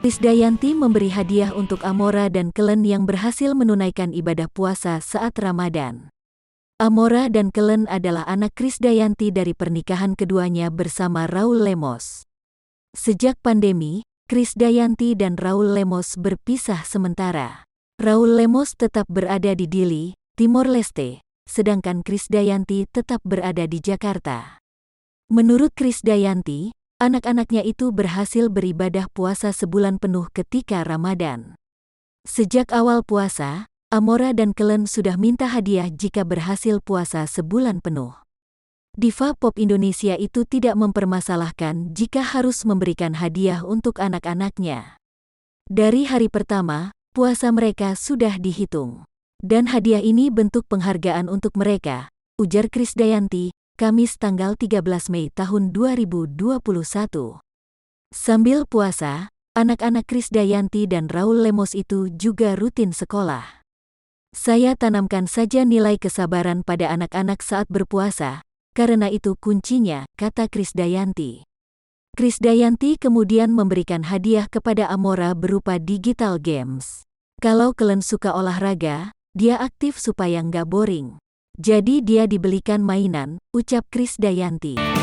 Krisdayanti memberi hadiah untuk Amora dan Kellen yang berhasil menunaikan ibadah puasa saat Ramadan. Amora dan Kellen adalah anak Krisdayanti dari pernikahan keduanya bersama Raul Lemos. Sejak pandemi, Krisdayanti dan Raul Lemos berpisah sementara. Raul Lemos tetap berada di Dili, Timor Leste, sedangkan Krisdayanti tetap berada di Jakarta. Menurut Krisdayanti, anak-anaknya itu berhasil beribadah puasa sebulan penuh ketika Ramadan. Sejak awal puasa, Amora dan Kellen sudah minta hadiah jika berhasil puasa sebulan penuh. Diva pop Indonesia itu tidak mempermasalahkan jika harus memberikan hadiah untuk anak-anaknya. Dari hari pertama, puasa mereka sudah dihitung. Dan hadiah ini bentuk penghargaan untuk mereka, ujar Krisdayanti, Kamis tanggal 13 Mei tahun 2021. Sambil puasa, anak-anak Krisdayanti dan Raul Lemos itu juga rutin sekolah. Saya tanamkan saja nilai kesabaran pada anak-anak saat berpuasa, karena itu kuncinya, kata Krisdayanti. Krisdayanti kemudian memberikan hadiah kepada Amora berupa digital games. Kalau Kellen suka olahraga, dia aktif supaya nggak boring. Jadi dia dibelikan mainan, ucap Krisdayanti.